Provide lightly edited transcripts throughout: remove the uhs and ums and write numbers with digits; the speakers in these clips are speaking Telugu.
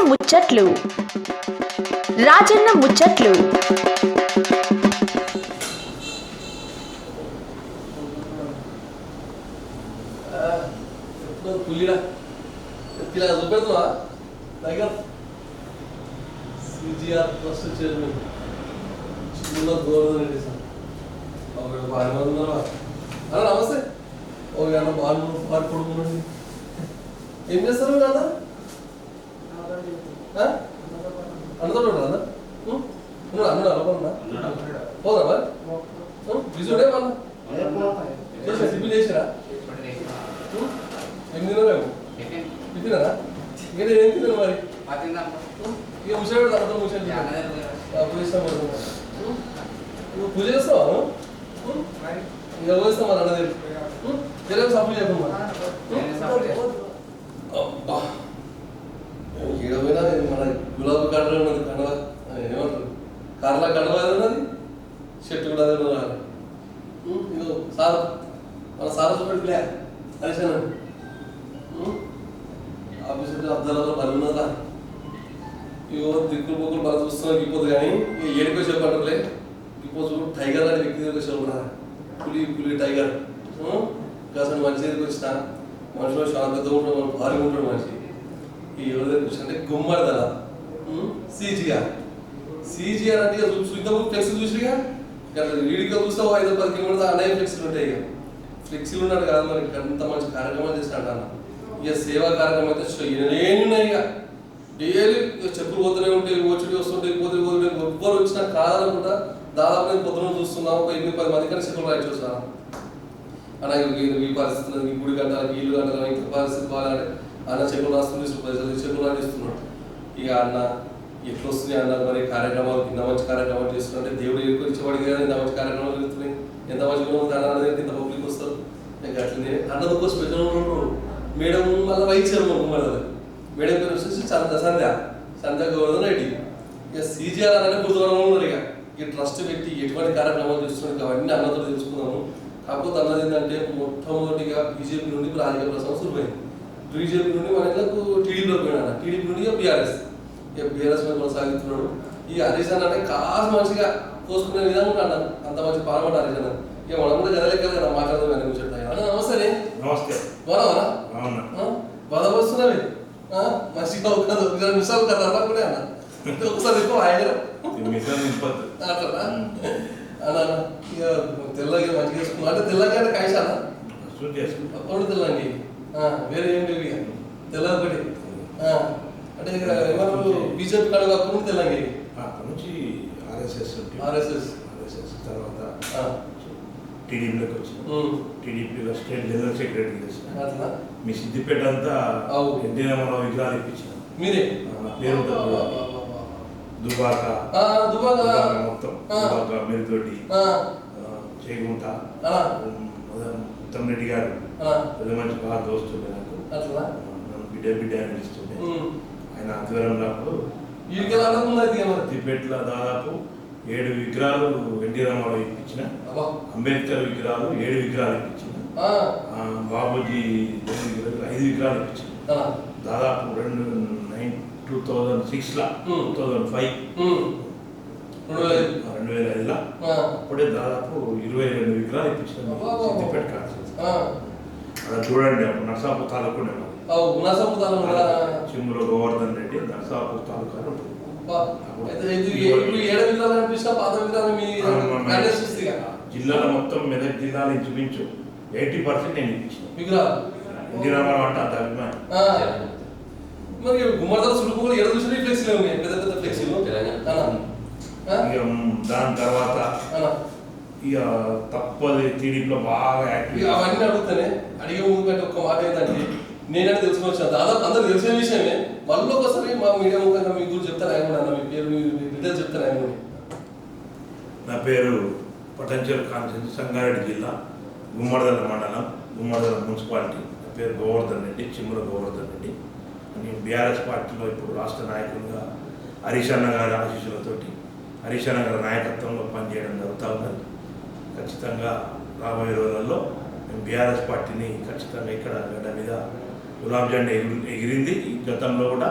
ముచ్చట్లు రాజన్న ముచ్చట్లు పులిరా ఇలా చూపెడుతున్నా దగ్గర సిజిఆర్ ట్రస్ట్ చైర్మన్ చిన్న గోవర్ధన్ రెడ్డి సార్ బాగా ఉన్నారా అన్న నమస్తే ఓ అన్న బాగా బాగా కొడుకున్నాండి ఏం చేస్తారు నాన్న అన్నతో అన్న అన్న అన్న పోదా బిజుడే మన సిబిల్ చేసిరా ఏం తినలేము తిన్నారా ఇంకా ఏం తిన్నాను మరి ఇక ముసలి తర్వాత ముసలి పూజ చేస్తావా ఇక పోయిస్తాం మరి అన్నది తెలియదు సప్పు చెప్పమ్మా ఈడ పోయినా మన గులాబీ కడలో ఉన్నది కండవ ఏమంటారు కార్లా కండవ అది ఉన్నది చెట్టు కూడా అదే ఉన్నది ఇదో సార్ మన సార్ చూపెట్టులే హరిశన ఆఫీసు అద్దాలలో పని ఉన్నదా ఇగో దిక్కులు పోకులు బాగా చూస్తున్నా ఇపోదు కానీ ఇక ఏడుకో చెప్పంటారులే ఇప్పుడు చూడు టైగర్ అని వ్యక్తి దగ్గర చెప్పరా పులి పులి టైగర్ కాసండి మనిషి దగ్గరికి వచ్చిన మనిషిలో చాలా పెద్ద ఉంటాడు మనం భారీ ఉంటాడు మనిషి ఈ ఎవరి దగ్గర వచ్చి అంటే గుమ్మడిదల సిజిఆర్ అంటే ఇంతకు ఫ్లెక్సీ చూసిగా వీడిగా చూస్తావు 5-10 కిలోమీటర్ అనేక ఫ్లెక్సీలు ఉంటాయి ఇక ఫ్లెక్సీలు ఉన్నాడు కాదు మనకి అంత మంచి కార్యక్రమాలు చేసినట్టు అన్న ఇక సేవా కార్యక్రమం అయితే ఉన్నాయి ఇక డైలీ చెప్పులు పోతూనే ఉంటాయి ఓచుడి వస్తుంటాయి పోతే ఎవ్వరు వచ్చినా కాదనుకుంటా దాదాపు నేను పొద్దున చూస్తున్నాం ఒక 8-10 మంది కానీ చెప్పులు రాయొచ్చు వస్తాను అలాగే ఈ పరిస్థితులు ఈ గుడి గంటలకి ఇల్లు గంటలకి ఇంత పరిస్థితి బాగాలంటే అన్న చెప్పులు రాస్తుంది పైసలు చెప్పులు రానిస్తున్నాడు ఇక అన్న ఎట్లా వస్తున్నాయి అన్న మరి కార్యక్రమాలు ఇంత మంచి కార్యక్రమాలు చేస్తున్నారంటే దేవుడు ఎక్కువ ఇచ్చేవాడికి కానీ ఇంత మంచి కార్యక్రమాలు జరుగుతున్నాయి ఎంత మంచిగా ఉంది అన్న దగ్గర ఇంత పబ్లిక్ వస్తారు ఇంకా అట్లనే అన్నది ఒక స్పెషల్ ఉంటారు మేడం మళ్ళీ వైద్యం మరి మేడం పేరు వచ్చేసి సంధ్య గోవర్ధన్ రెడ్డి ఇక సిజిఆర్ అనే గుర్తుపడడం ఉన్నారు ఇక ట్రస్ట్ పెట్టి ఎటువంటి కార్యక్రమాలు చేస్తున్నాడు అవన్నీ అన్నతో తెలుసుకున్నాము కాకపోతే అన్నది ఏంటంటే మొట్టమొదటిగా బీజేపీ నుండి రాజకీయ ప్రసారం శురువైంది బీజేపీ నుండి మన ఇళ్ళకు టీడీపీలో పోయినా టీడీపీ నుండి బీఆర్ఎస్ ఇక బీఆర్ఎస్ మీద కొనసాగుతున్నాడు ఈ హరీష్ అన్న అంటే కాస్త మంచిగా కోసుకునే విధంగా ఉంటాడు అంత మంచి పాల్గొంట హరీష్ అన్న ఇక మనం కూడా గదలెక్కలు కదా మాట్లాడదాం కూర్చోండి నమస్తే నమస్తే బాగా బాధపడుతున్నావి మంచిగా ఒక 2 నిమిషాలు కదా కూడా అన్న ఒకసారి ఎక్కువ ఆయన అట్లా అన్న ఇక తెల్లగా మంచిగా వేసుకున్నా అంటే తెల్లగా అంటే కాయసానా అప్పుడు తెల్లండి వేరే ఏం లేవు ఇక తెల్ల ఒకటి అంటే ఏమన్నా బీజేపీ కాడ కాకుండా తెల్లండి నుంచి ఆర్ఎస్ఎస్ తర్వాత టీడీపీలోకి వచ్చిన టీడీపీలో స్టేట్ జనరల్ సెక్రటరీ చేసిన మీ సిద్దిపేట అంతా ఎన్టీ రామారావు విగ్రహాలు ఇప్పించిన మీరే నా పేరు దుబాక మొత్తం దుబాక మెరుతోటి చేగుంట ఉత్తమ్ రెడ్డి గారు పెద్ద మంచి బాగా దోస్తుండే నాకు బిడ్డ అనిపిస్తుండే ఆయన ఆధ్వర్యంలో సిద్దిపేటలో దాదాపు 7 విగ్రహాలు ఎన్టీ రామారావు ఇప్పించిన అంబేద్కర్ విగ్రహాలు 7 విగ్రహాలు ఇప్పించిన బాబూజీ 5 విగ్రహాలు ఇప్పించిన దాదాపు 2006 2005లో అప్పుడే దాదాపు 22 విగ్రహాలు ఇప్పించిన సిద్దిపేట కాన్స్టిట్యూన్సీ అలా చూడండి అప్పుడు నర్సాపూర్ తాలూకునే చిమ్ములో గోవర్ధన్ రెడ్డి నర్సాపూర్ తాలూకాలో జిల్లాలో మొత్తం మెదక్ జిల్లాలో ఇంచుమించు 80% నేను ఇప్పించిన ఎన్టీ రామారావు అంటే అంత అభిమానం మరి గుమ్మడిదల సులుపులు ఎడ చూసిన ఫ్లెక్సీలు ఉన్నాయి పెద్ద పెద్ద ఫ్లెక్సీలు దాని తర్వాత ఇక తప్పది టీడీపీలో బాగా యాక్టివ్ అవన్నీ అడుగుతానే అడిగే ముందు కంటే ఒక్క మాట ఏంటంటే నేనంటే తెలుసుకొని వచ్చాను దాదాపు అందరూ తెలిసిన విషయమే మళ్ళీ ఒకసారి మా మీడియా ముఖంగా మీ గురించి చెప్తాను ఆయన అన్న మీ పేరు మీ డీటెయిల్స్ చెప్తాను ఆయన నా పేరు పటంచెరు కాన్స్టిట్యూన్సీ సంగారెడ్డి జిల్లా గుమ్మడిదల మండలం గుమ్మడిదల మున్సిపాలిటీ నా పేరు గోవర్ధన్ రెడ్డి చిమ్ముల గోవర్ధన్ రెడ్డి నేను బీఆర్ఎస్ పార్టీలో ఇప్పుడు రాష్ట్ర నాయకులుగా హరీష్ అన్న గారి ఆశీస్సులతోటి హరీష్ అన్న గారి నాయకత్వంలో పనిచేయడం జరుగుతూ ఉన్నది ఖచ్చితంగా రాబోయే రోజుల్లో మేము బీఆర్ఎస్ పార్టీని ఖచ్చితంగా ఇక్కడ గడ్డ మీద గులాబ్ జెండా ఎగిరింది. గతంలో కూడా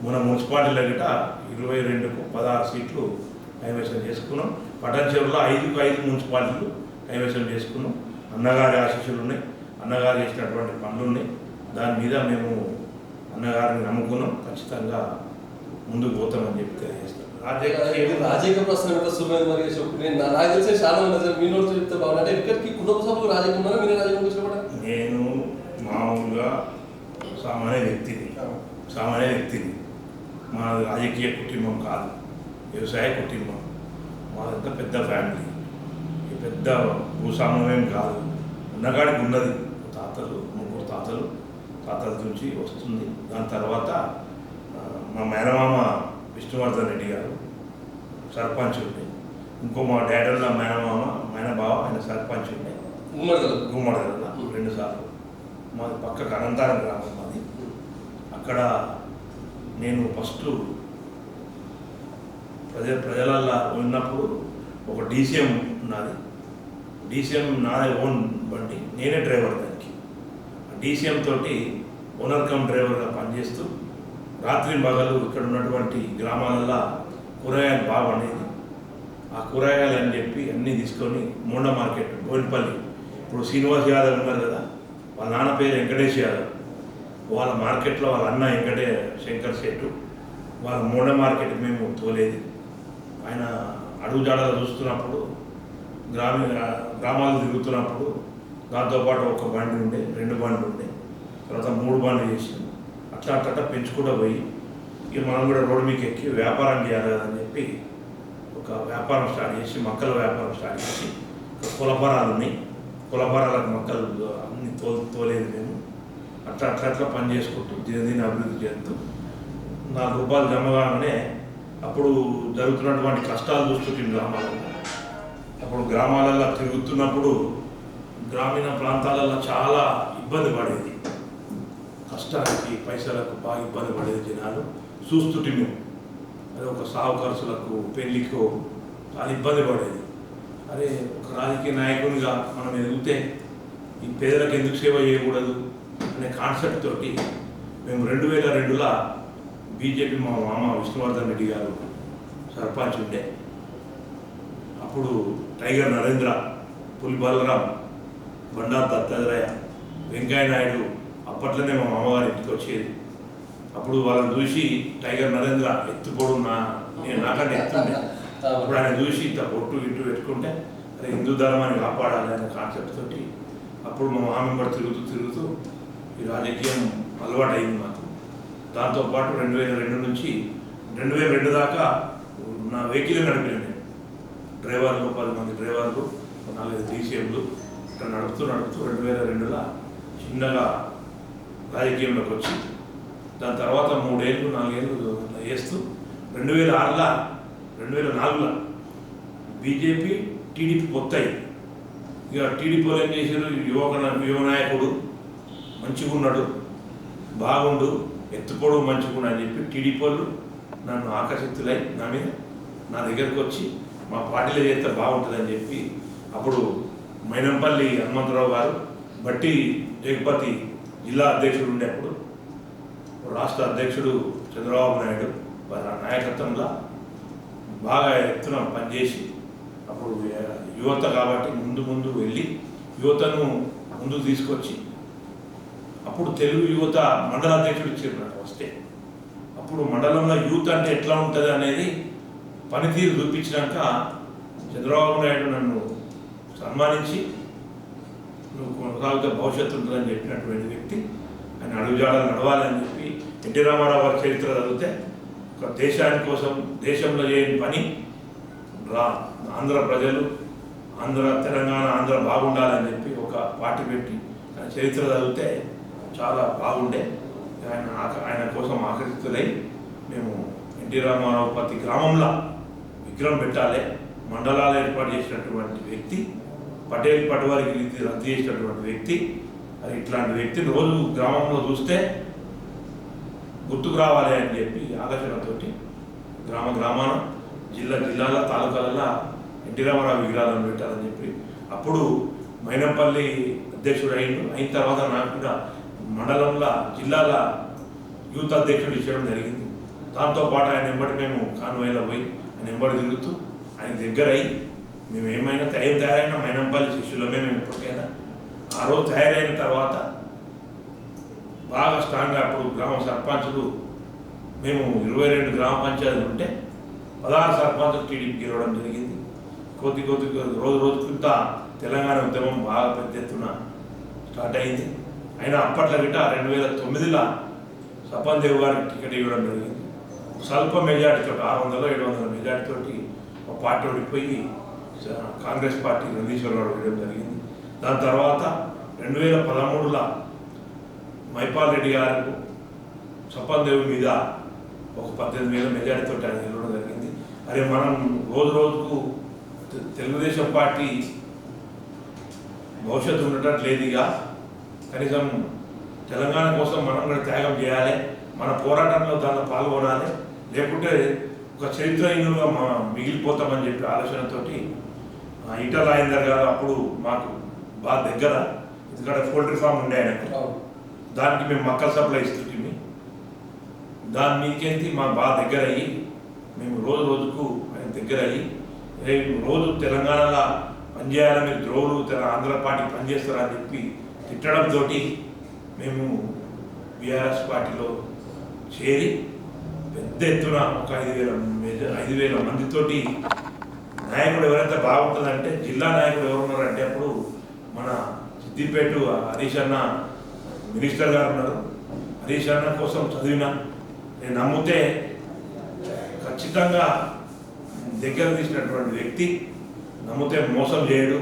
మన మున్సిపాలిటీలో గిట 22కు 16 సీట్లు కైవసం చేసుకున్నాం. పటాన్చెరువులో 5కు 5 మున్సిపాలిటీలు కైవసం చేసుకున్నాం. అన్నగారి ఆశీస్సులు ఉన్నాయి, అన్నగారు చేసినటువంటి పనులు ఉన్నాయి. దాని మీద మేము అన్నగారిని నమ్ముకున్నాం, ఖచ్చితంగా ముందుకు పోతామని చెప్పి తెలియజేస్తాం. రాజకీయ ప్రశ్న సుమైంది మరి చెప్పు. నేను నాకు తెలిసిన చాలా ఉంది సార్, మీ నోట్స్ చెప్తే బాగుంది. ఇక్కడికి కుటుంబ సభ్యులు రాజకీయం ఉన్నారా, మీరే రాజకీయం వచ్చినప్పుడు? నేను మామూలుగా సామాన్య వ్యక్తిని. మా రాజకీయ కుటుంబం కాదు, వ్యవసాయ కుటుంబం. మాదంతా పెద్ద ఫ్యామిలీ, పెద్ద భూస్వామ్యం కాదు. ఉన్నగాడికి ఉన్నది ముగ్గురు తాతల నుంచి వస్తుంది. దాని తర్వాత మా మేనమామ విష్ణువర్ధన్ రెడ్డి గారు సర్పంచ్ ఉండే, ఇంకో మా డాడీల మేనబావ ఆయన సర్పంచ్ ఉండే గుమ్మడదల 2 సార్లు. మాది పక్కకు అనంతారం గ్రామం మాది. అక్కడ నేను ఫస్ట్ ప్రజలల్లో ఉన్నప్పుడు ఒక డీసీఎం ఉన్నది. డీసీఎం నాదే ఓన్ బండి, నేనే డ్రైవర్ దానికి. డీసీఎం తోటి ఓనర్ కమ్ డ్రైవర్గా పనిచేస్తూ రాత్రి పగలు ఇక్కడ ఉన్నటువంటి గ్రామాలల్లో కూరగాయలు బాగా పండేది. ఆ కూరగాయలు అని చెప్పి అన్నీ తీసుకొని మోండ మార్కెట్ బోయినపల్లి, ఇప్పుడు శ్రీనివాస్ యాదవ్ ఉన్నారు కదా, వాళ్ళ నాన్న పేరు వెంకటేష్ యాదవ్, వాళ్ళ మార్కెట్లో వాళ్ళ అన్న శంకర్ శెట్టు, వాళ్ళ మోండ మార్కెట్ మేము తోలేది. ఆయన అడుగుజాడలు చూస్తున్నప్పుడు గ్రామాలు తిరుగుతున్నప్పుడు దాంతోపాటు ఒక బండి ఉండే, 2 బండ్లు ఉండే, తర్వాత 3 బండ్లు చేసి అట్లా పెంచుకుంటూ పోయి ఇక మనం కూడా రోడ్డు మీకు ఎక్కి వ్యాపారం చేయాలి అని చెప్పి ఒక వ్యాపారం స్టార్ట్ చేసి, మొక్కల వ్యాపారం స్టార్ట్ చేసి, కులపరాలు ఉన్నాయి, కులపరాలకు మొక్కలు అన్ని తోలేదు మేము. అట్లా పని చేసుకుంటూ దినదిన అభివృద్ధి చేస్తూ ₹4 జమ కాగానే అప్పుడు జరుగుతున్నటువంటి కష్టాలు చూస్తుంటే గ్రామాలలో తిరుగుతున్నప్పుడు గ్రామీణ ప్రాంతాలలో చాలా ఇబ్బంది పడేది. కష్టానికి పైసలకు బాగా ఇబ్బంది పడేది జనాలు చూస్తుంటే మేము. అదే ఒక సాగు ఖర్చులకు పెళ్లికో చాలా ఇబ్బంది పడేది. అరే ఒక రాజకీయ నాయకునిగా మనం ఎదిగితే ఈ పేదలకు ఎందుకు సేవ చేయకూడదు అనే కాన్సెప్ట్ తోటి మేము 2002లో బీజేపీ మా మామ విష్ణువర్ధన్ రెడ్డి గారు సర్పంచ్ ఉండే, అప్పుడు టైగర్ నరేంద్ర, పులి బలరాం, బండారు దత్తాత్రేయ, వెంకయ్య నాయుడు అప్పట్లోనే మా మామగారి ఇంటికి వచ్చేది. అప్పుడు వాళ్ళని చూసి టైగర్ నరేంద్ర ఎత్తుపోడు నేను నాకన్నా ఎత్తుండే. అప్పుడు ఆయన చూసి ఇంత బొట్టు ఇటు పెట్టుకుంటే అరే హిందూ ధర్మాన్ని కాపాడాలి అనే కాన్సెప్ట్ తోటి అప్పుడు మా మామ కూడా తిరుగుతూ ఈ రాజకీయం అలవాటు అయింది మాకు. దాంతోపాటు 2002 నుంచి 2002 దాకా నా వెహికల్ నడిపిన నేను. డ్రైవర్లు 10 మంది డ్రైవర్లు, 4 డీసీఎంలు ఇట్లా నడుపుతూ 2002లో చిన్నగా రాజకీయంలోకి వచ్చి దాని తర్వాత 3 ఏళ్ళు 4 ఏళ్ళు వేస్తూ 2004లో బీజేపీ టీడీపీ పొత్తాయి. ఇక టీడీపీలో ఏం చేశారు, యువ నాయకుడు మంచిగా ఉన్నాడు, బాగుండు, ఎత్తుపోడు మంచిగా అని చెప్పి టీడీపీ వాళ్ళు నన్ను ఆకర్షితులై నా దగ్గరకు వచ్చి మా పార్టీలో చేస్తే బాగుంటుందని చెప్పి అప్పుడు మైనంపల్లి హనుమంతరావు గారు, బట్టి జగపతి జిల్లా అధ్యక్షుడు ఉండే, అప్పుడు రాష్ట్ర అధ్యక్షుడు చంద్రబాబు నాయుడు వారి నాయకత్వంలో బాగా ఎత్తున పనిచేసి అప్పుడు యువత కాబట్టి ముందు వెళ్ళి యువతను ముందుకు తీసుకొచ్చి అప్పుడు తెలుగు యువత మండల అధ్యక్షుడు ఇచ్చారు నాకు వస్తే. అప్పుడు మండలంలో యూత్ అంటే ఎట్లా ఉంటుంది అనేది పనితీరు చూపించినాక చంద్రబాబు నాయుడు నన్ను సన్మానించి నువ్వు కొనసాగితే భవిష్యత్తు ఉంటుందని చెప్పినటువంటి వ్యక్తి. ఆయన అడుగుజాడలు నడవాలని చెప్పి ఎన్టీ రామారావు గారి చరిత్ర చదివితే ఒక దేశాని కోసం దేశంలో చేయని పని ఆంధ్ర ప్రజలు తెలంగాణ ఆంధ్ర బాగుండాలని చెప్పి ఒక పార్టీ పెట్టి ఆయన చరిత్ర చదివితే చాలా బాగుండే. ఆయన కోసం ఆకర్షితులై మేము ఎన్టీ రామారావు ప్రతి గ్రామంలో విగ్రహం పెట్టాలి, మండలాలు ఏర్పాటు చేసినటువంటి వ్యక్తి, పటేల్ పటవారికి రీతి రద్దు చేసినటువంటి వ్యక్తి. అది ఇట్లాంటి వ్యక్తిని రోజు గ్రామంలో చూస్తే గుర్తుకు రావాలి అని చెప్పి ఆలోచనతోటి గ్రామాన జిల్లాల తాలూకాలలో ఎన్టీ రామారావు విగ్రహాలను పెట్టాలని చెప్పి అప్పుడు మైనంపల్లి అధ్యక్షుడు అయిన తర్వాత నాకు కూడా మండలంలో జిల్లాల యూత్ అధ్యక్షుడు ఇచ్చడం జరిగింది. దాంతోపాటు ఆయన వెంబడి మేము కాన్వాయ్లో పోయి ఆయన వెంబడి తిరుగుతూ ఆయన దగ్గర అయ్యి మేము ఏమైనా తయారైన మైనంపల్లి శిష్యులమే మేము ఇప్పటికైనా ఆ రోజు తయారైన తర్వాత బాగా స్ట్రాంగ్గా అప్పుడు గ్రామ సర్పంచులు మేము 22 గ్రామ పంచాయతీలు ఉంటే 16 సర్పంచులు టీడీపీ గెలవడం జరిగింది. కొద్ది రోజు రోజుకుంత తెలంగాణ ఉద్యమం బాగా పెద్ద ఎత్తున స్టార్ట్ అయింది. అయినా అప్పట్లో గిట్ట 2009లో సపన్ దేవ్ గారికి టికెట్ ఇవ్వడం జరిగింది. స్వల్ప మెజార్టీతో 600-700 మెజార్టీతోటి ఒక పార్టీ ఓడిపోయి కాంగ్రెస్ పార్టీ నందీశ్వరరావు వేయడం జరిగింది. దాని తర్వాత 2013లో మైపాల్ రెడ్డి గారు సపన్ దేవ్ మీద ఒక 18,000 మెజార్టీతో ఆయన గెలవడం జరిగింది. అరే మనం రోజు రోజుకు తెలుగుదేశం పార్టీ భవిష్యత్తు ఉండటట్లేదు. ఇక కనీసం తెలంగాణ కోసం మనం కూడా త్యాగం చేయాలి, మన పోరాటంలో దాంట్లో పాల్గొనాలి, లేకుంటే ఒక చరిత్రహీనులుగా మిగిలిపోతామని చెప్పి ఆలోచనతోటి ఈటల రాజేందర్ గారు అప్పుడు మాకు బాగా దగ్గర, ఎందుకంటే పోల్ట్రీ ఫామ్ ఉండే ఆయనకు, దానికి మేము మక్కల సప్లై ఇస్తుంటే దాని మీకేంటి మాకు బాగా దగ్గర అయ్యి మేము రోజు రోజుకు ఆయన దగ్గర అయ్యి రోజు తెలంగాణలో పనిచేయాలని మీరు ద్రోవులు ఆంధ్ర పార్టీ పనిచేస్తారని చెప్పి తిట్టడంతో మేము బీఆర్ఎస్ పార్టీలో చేరి పెద్ద ఎత్తున ఒక 5,000 మందితోటి నాయకుడు ఎవరైతే బాగుంటుందంటే జిల్లా నాయకుడు ఎవరున్నారంటే అప్పుడు మన సిద్దిపేట హరీష్ అన్న మినిస్టర్ గారు ఉన్నారు. హరీష్ అన్న కోసం చదివిన నేను నమ్మితే ఖచ్చితంగా దగ్గర తీసినటువంటి వ్యక్తి, నమ్మితే మోసం చేయడు,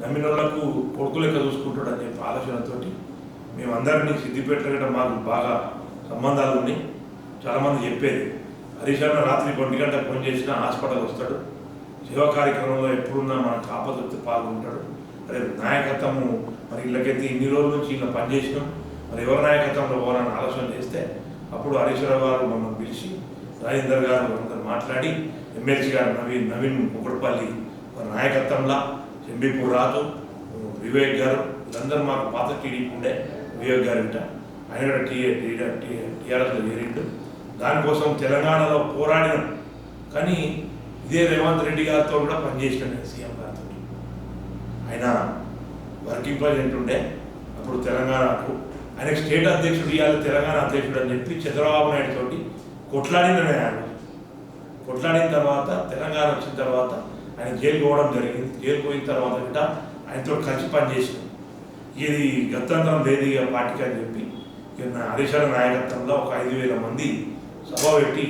నమ్మిన వాళ్ళకు కొడుకు లెక్క చూసుకుంటాడు అని చెప్పి ఆలోచనతోటి మేమందరినీ సిద్దిపేటలో మాకు బాగా సంబంధాలు ఉన్నాయి. చాలామంది చెప్పేది హరీష్ అన్న రాత్రి 1 గంటకు ఫోన్ చేసినా హాస్పిటల్ వస్తాడు, సేవా కార్యక్రమంలో ఎప్పుడున్నా మనకు ఆపదొచ్చి పాల్గొంటాడు. అరే నాయకత్వము మరి ఇళ్ళకైతే ఇన్ని రోజుల నుంచి ఇలా పనిచేసినాం, మరి ఎవరి నాయకత్వంలో పోవాలని ఆలోచన చేస్తే అప్పుడు హరీశ్వరరావు గారు మమ్మల్ని పిలిచి రాజేందర్ గారు అందరు మాట్లాడి ఎమ్మెల్సీ గారు నవీన్ కుక్కడపల్లి వారి నాయకత్వంలో ఎంబీపూర్ రాజు వివేక్ గారు వీళ్ళందరూ మాకు పాత టీడీపీ ఉండే వివేక్ గారు ఇంట ఆయన కూడా టీఆర్ఎస్లో చేరిండు. దానికోసం తెలంగాణలో పోరాడినాం. కానీ ఇదే రేవంత్ రెడ్డి గారితో కూడా పనిచేసినాం నేను సీఎం గారితో. ఆయన వర్కింగ్ ప్రెసిడెంట్ ఉండే అప్పుడు తెలంగాణకు, ఆయన స్టేట్ అధ్యక్షుడు ఇవ్వాలి తెలంగాణ అధ్యక్షుడు అని చెప్పి చంద్రబాబు నాయుడు తోటి కొట్లాడిన కొట్లాడిన తర్వాత తెలంగాణ వచ్చిన తర్వాత ఆయన జైలు పోవడం జరిగింది. జైలు పోయిన తర్వాత గిట్ట ఆయనతో కలిసి పనిచేసినాం. ఇది గత్యంతరం లేదు ఇక పార్టీకి అని చెప్పి హరీష్ అన్న నాయకత్వంలో ఒక 5,000 మంది సభ పెట్టి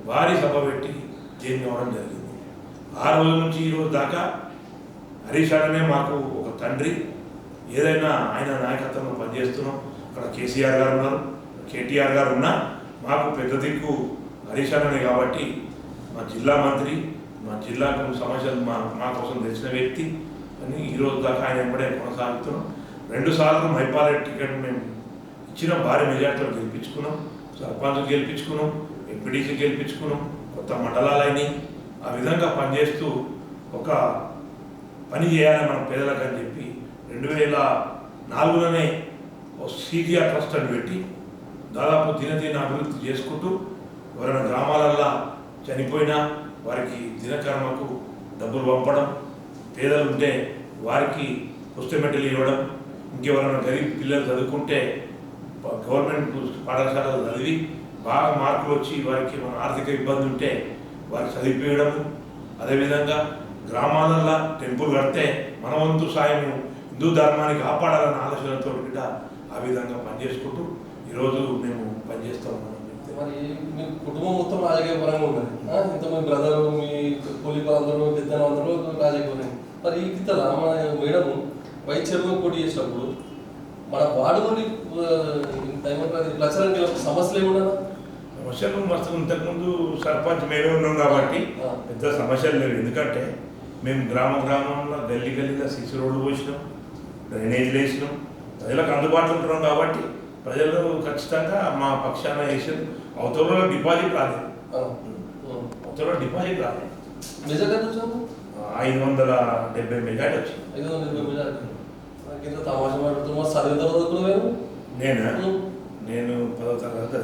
భారీ సభ పెట్టి జైలు పోవడం జరిగింది. ఆ రోజు నుంచి ఈ రోజు దాకా హరీష్ అన్ననే మాకు ఒక తండ్రి. ఏదైనా ఆయన నాయకత్వంలో పనిచేస్తున్నాం. అక్కడ కేసీఆర్ గారు ఉన్నారు, కేటీఆర్ గారు ఉన్నా మాకు పెద్ద దిక్కు హరీష్ అన్ననే. కాబట్టి మా జిల్లా మంత్రి, మా జిల్లాకు సమస్యలు మా కోసం తెలిసిన వ్యక్తి అని ఈరోజు దాకా ఆయన వెంబడే కొనసాగుతున్నాం. 2 సార్లు మైపాల్ రెడ్డి టికెట్ మేము ఇచ్చిన భారీ మెజార్టీలో గెలిపించుకున్నాం. సర్పంచ్ గెలిపించుకున్నాం, ఎంపీటీసీ గెలిపించుకున్నాం, కొత్త మండలాలని ఆ విధంగా పనిచేస్తూ ఒక పని చేయాలి మన పేదలకు అని చెప్పి 2004లోనే ఒక సీజీఆర్ ట్రస్ట్ అని పెట్టి దాదాపు దినదిన అభివృద్ధి చేసుకుంటూ ఎవరైనా గ్రామాలల్లో చనిపోయినా వారికి దినకర్మకు డబ్బులు పంపడం, పేదలు ఉంటే వారికి పుస్తమెట్టలు ఇవ్వడం, ఇంకెవరైనా గరీబ్ పిల్లలు చదువుకుంటే గవర్నమెంట్ పాఠశాలలో చదివి బాగా మార్కులు వచ్చి వారికి మన ఆర్థిక ఇబ్బంది ఉంటే వారికి చదివిపోయడము. అదేవిధంగా గ్రామాలల్లో టెంపుల్ కడితే మన వంతు సాయం హిందూ ధర్మాన్ని కాపాడాలన్న ఆలోచనతో కూడా ఆ విధంగా పనిచేసుకుంటూ ఈరోజు మేము పనిచేస్తూ ఉన్నాం. మరి మీ కుటుంబం మొత్తం రాజకీయ పరంగా ఉన్నది. ఇంతమంది బ్రదరు, మీ కూలిపాలందరూ, పెద్దలందరూ రాజకీయ పరంగా. మరి ఈ కింద మన మేడం వైస్ చైర్మన్ పోటీ చేసినప్పుడు మన వార్డు నుండి ప్రచారం సమస్యలు ఏమున్నా? సమస్యలు మస్తు. ఇంతకుముందు సర్పంచ్ మేమే ఉన్నాం కాబట్టి పెద్ద సమస్యలు లేవు. ఎందుకంటే మేము గ్రామంలో గల్లీలో సిసి రోడ్లు పోసినాం, డ్రైనేజీలు వేసినాం, ప్రజలకు అందుబాటులో ఉంటున్నాం కాబట్టి ప్రజలు ఖచ్చితంగా మా పక్షాన వేసారు. అవతలలో డిపాజిట్ రాలేదు. 570 మెజార్టీ వచ్చింది. 570 మెజార్టీ. కింద తమాషా మాట్లాడుతున్నా. చదివిన నేను 10వ తరగతి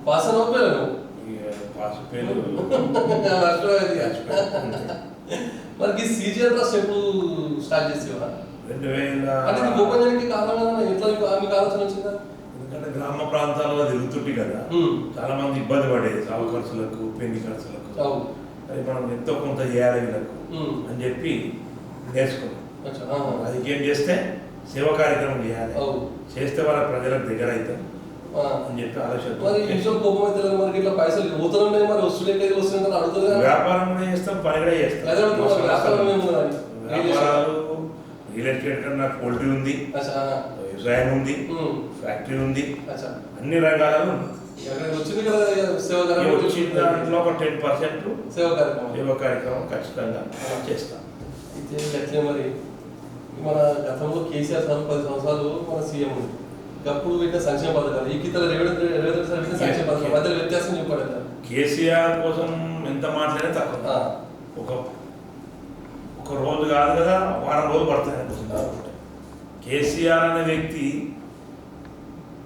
పాస్ అయిన వాసుపేలు మనకి సీజీఎల్ ట్రస్ట్ ఎప్పుడు స్టార్ట్ చేసేవా 2000 అంటే నీకు ఓపెన్ చేయడానికి కారణం ఏదైనా ఎట్లా మీకు ఆలోచన వచ్చిందా? ఎందుకంటే గ్రామ ప్రాంతాల్లో తిరుగుతుంటే కదా చాలా మంది ఇబ్బంది పడేది సాగు ఖర్చులకు పెళ్లి ఖర్చులకు. అది మనం ఎంతో కొంత చేయాలి వీళ్ళకు అని చెప్పి నేర్చుకున్నాం. అది ఏం చేస్తే సేవా కార్యక్రమం చేయాలి, చేస్తే వాళ్ళ ప్రజలకు దగ్గర అవుతాం అని చెప్పి ఆలోచన. మరి ఇంట్లో కోపం అయితే మనకి ఇట్లా పైసలు పోతున్నాయి, మరి వస్తున్నాయి వస్తున్నాయి అడుగుతుంది. వ్యాపారం కూడా చేస్తాం, పని కూడా చేస్తాం. వ్యాపారాలు రియల్ ఎస్టేట్ కన్నా పోల్ట్రీ ఉంది, వ్యవసాయం ఉంది, ఫ్యాక్టరీ ఉంది, అన్ని రంగాలలో ఉంది. వచ్చింది కదా వచ్చిన దాంట్లో ఒక 10% సేవా కార్యక్రమం ఖచ్చితంగా చేస్తాం. అయితే ఎట్లే మరి మన గతంలో కేసీఆర్ సార్ 10 సంవత్సరాలు మన సీఎం ఉంది. అప్పుడు పెట్టిన సంక్షేమ పథకాలు ఈ గీతల రేవంత్ సార్ పెట్టిన సంక్షేమ పథకాలు మధ్యలో వ్యత్యాసం చెప్పాడు. కేసీఆర్ కోసం ఎంత మాట్లాడినా తక్కువ. ఒక రోజు కాదు కదా, వారం రోజులు పడుతుంది. కేసీఆర్ అనే వ్యక్తి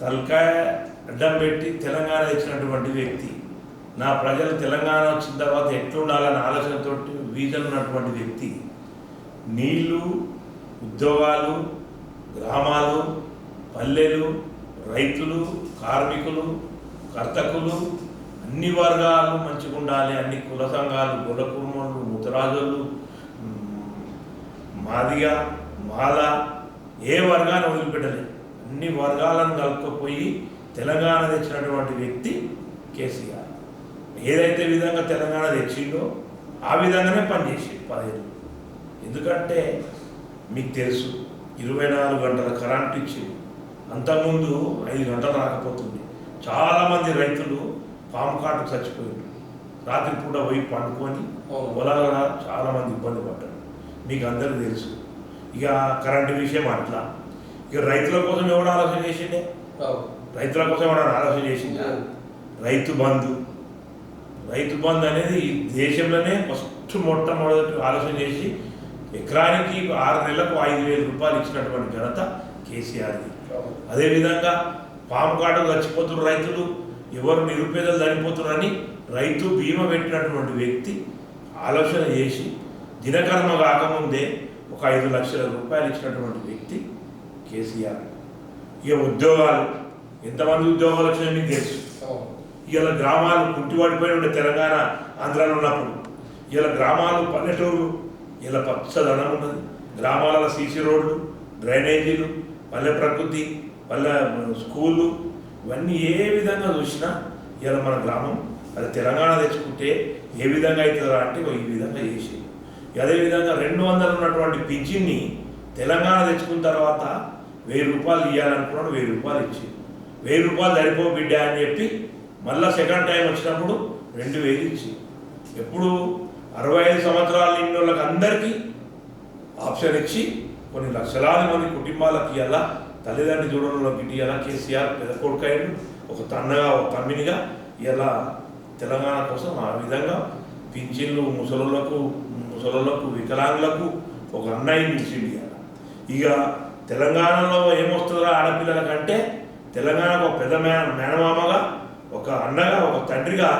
తలకాయ అడ్డం పెట్టి తెలంగాణ ఇచ్చినటువంటి వ్యక్తి. నా ప్రజలు తెలంగాణ వచ్చిన తర్వాత ఎట్లుండాలనే ఆలోచనతో విజన్ ఉన్నటువంటి వ్యక్తి. నీళ్లు, ఉద్యోగాలు, గ్రామాలు, పల్లెలు, రైతులు, కార్మికులు, కర్తకులు, అన్ని వర్గాలు మంచిగా ఉండాలి. అన్ని కుల సంఘాలు, కుల కుర్మలు, ముతరాజులు, మాదిగా, మాల, ఏ వర్గాన్ని వదిలిపెట్టలేదు. అన్ని వర్గాలను కలుపుకుపోయి తెలంగాణ తెచ్చినటువంటి వ్యక్తి కేసీఆర్. ఏదైతే విధంగా తెలంగాణ తెచ్చిండో ఆ విధంగానే పనిచేసేది 10 ఏళ్ళు. ఎందుకంటే మీకు తెలుసు 24 గంటల కరెంట్ ఇచ్చింది. అంతకుముందు 5 గంటలు రాకపోతుంది. చాలామంది రైతులు పాము కాటుకు చచ్చిపోయారు. రాత్రిపూట పోయి పండుకొని పొలాల చాలామంది ఇబ్బంది పడ్డారు. మీకు అందరికీ తెలుసు. ఇక కరెంటు విషయం అట్లా. ఇక రైతుల కోసం ఎవరు ఆలోచన చేసిండే? రైతుల కోసం ఎవరైనా ఆలోచన చేసిందా? రైతు బంధు అనేది ఈ దేశంలోనే ఫస్ట్ మొట్టమొదటి ఆలోచన చేసి ఎకరానికి 6 నెలలకు 5,000 రూపాయలు ఇచ్చినటువంటి ఘనత కేసీఆర్ది. అదేవిధంగా పాము కాటుకు చచ్చిపోతున్న రైతులు, ఎవరు నిరుపేదలు చనిపోతున్నారని రైతు బీమా పెట్టినటువంటి వ్యక్తి ఆలోచన చేసి దినకర్మ కాకముందే ఒక 5 లక్షల రూపాయలు ఇచ్చినటువంటి వ్యక్తి కేసీఆర్. ఇక ఉద్యోగాలు, ఎంతమంది ఉద్యోగాలు వచ్చినా మీకు తెలుసు. ఇలా గ్రామాలు కుంటివాడిపోయి ఉండే తెలంగాణ ఆంధ్రాలో ఉన్నప్పుడు ఇలా గ్రామాలు, పల్లెటూరు ఇలా పచ్చదనం ఉన్నది. గ్రామాలలో సీసీ రోడ్లు, డ్రైనేజీలు, పల్లె ప్రకృతి, పల్లె స్కూళ్ళు, ఇవన్నీ ఏ విధంగా చూసినా ఇలా మన గ్రామం అది తెలంగాణ తెచ్చుకుంటే ఏ విధంగా అవుతుందా అంటే ఈ విధంగా చేసేది. అదేవిధంగా 200 ఉన్నటువంటి పింఛన్ని తెలంగాణ తెచ్చుకున్న తర్వాత 1000 రూపాయలు ఇవ్వాలనుకున్నాడు. 1000 రూపాయలు ఇచ్చి 1000 రూపాయలు సరిపో బిడ్డ అని చెప్పి మళ్ళీ సెకండ్ టైం వచ్చినప్పుడు 2000 ఇచ్చి, ఎప్పుడు 65 సంవత్సరాలు నిండిన వాళ్ళకి అందరికీ ఆప్షన్ ఇచ్చి కొన్ని లక్షలాది మంది కుటుంబాలకు ఇవ్వాలా, తల్లిదండ్రులు చూడడంలోకి ఇవ్వాలా. కేసీఆర్ పెద్ద కొడుకైండు, ఒక తన్నగా ఒక తమ్మినిగా ఇలా తెలంగాణ కోసం ఆ విధంగా పింఛన్లు ముసలులకు, వికలాంగులకు ఒక అన్నయ్య నిలిచింది. ఇక తెలంగాణలో ఏమొస్తుందో ఆడపిల్లల కంటే తెలంగాణకు ఒక పెద్ద మేనమామగా, ఒక అన్నగా, ఒక తండ్రిగా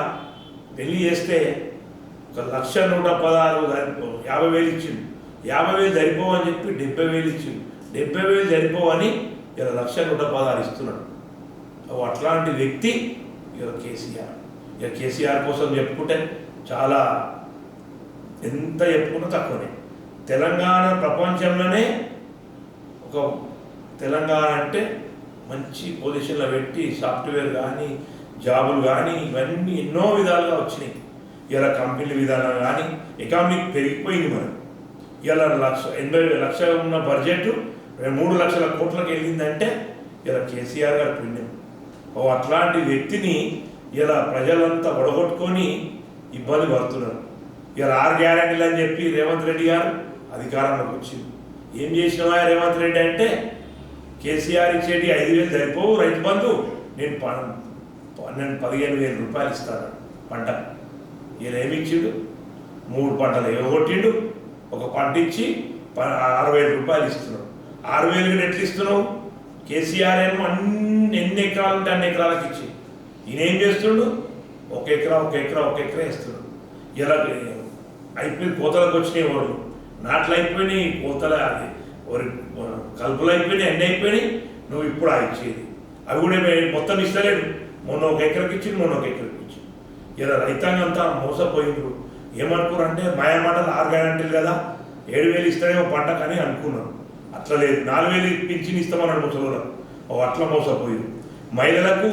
పెళ్లి చేస్తే 1,116,000 50,000 ఇచ్చిండు. 50,000 సరిపోవని చెప్పి 70,000 ఇచ్చిండు. 70,000 సరిపోవని ఇలా 1,116,000 ఇస్తున్నాడు. అట్లాంటి వ్యక్తి ఇక కేసీఆర్. ఇక కేసీఆర్ కోసం చెప్పుకుంటే చాలా ఎంత చెప్పుకున్నా తక్కువనే. తెలంగాణ ప్రపంచంలోనే ఒక తెలంగాణ అంటే మంచి పొజిషన్లో పెట్టి సాఫ్ట్వేర్ కానీ, జాబులు కానీ ఇవన్నీ ఎన్నో విధాలుగా వచ్చినాయి. ఇలా కంపెనీల విధానం కానీ ఎకానమిక్ పెరిగిపోయింది. మనం ఇలా 80 లక్షలు ఉన్న బడ్జెట్ 3 లక్షల కోట్లకు వెళ్ళిందంటే ఇలా కేసీఆర్ గారు పుణ్యం. అట్లాంటి వ్యక్తిని ఇలా ప్రజలంతా ఒడగొట్టుకొని ఇబ్బంది పడుతున్నారు. ఇలా 6 గ్యారెంటీలు అని చెప్పి రేవంత్ రెడ్డి గారు అధికారంలోకి వచ్చింది. ఏం చేసినవా రేవంత్ రెడ్డి అంటే, కేసీఆర్ ఇచ్చేటి 5,000 సరిపోవు రైతు బంధు, నేను 15,000 రూపాయలు ఇస్తాను పంట. ఈయన ఏమి ఇచ్చిండు? 3 పంటలు ఎగొట్టిండు. ఒక పంట ఇచ్చి 6,000 రూపాయలు ఇస్తున్నాడు. 6,000 ఎట్లు ఇస్తున్నావు? కేసీఆర్ ఏమో ఎన్ని ఎకరాలు ఉంటే అన్ని ఎకరాలకు ఇచ్చి, ఈయన ఏం చేస్తుండు? ఒక ఎకరా వేస్తున్నాడు. ఇలా అయిపోయి కోతలకు వచ్చినాయి వాళ్ళు, నాట్లు అయిపోయినాయి, కోతలు అది కలుపులు అయిపోయినాయి, అన్నీ అయిపోయినాయి. నువ్వు ఇప్పుడు ఇచ్చేది అవి కూడా మొత్తం ఇస్తలేడు. మొన్న ఒక ఎకరకి ఇచ్చింది, మొన్న ఒక ఎకరకి ఇచ్చింది. ఇలా రైతాంగం అంతా మోసపోయిండ్రు. ఏమనుకోరు అంటే మాయా మాటలు 6 గ్యారెంటీలు కదా, 7,000 ఇస్తారేమో పంట కానీ అనుకున్నాను. అట్లా లేదు, 4,000 పింఛన్ ఇస్తామన్నాడు ముసలోళ్ళకు. అట్లా మోసపోయింది. మహిళలకు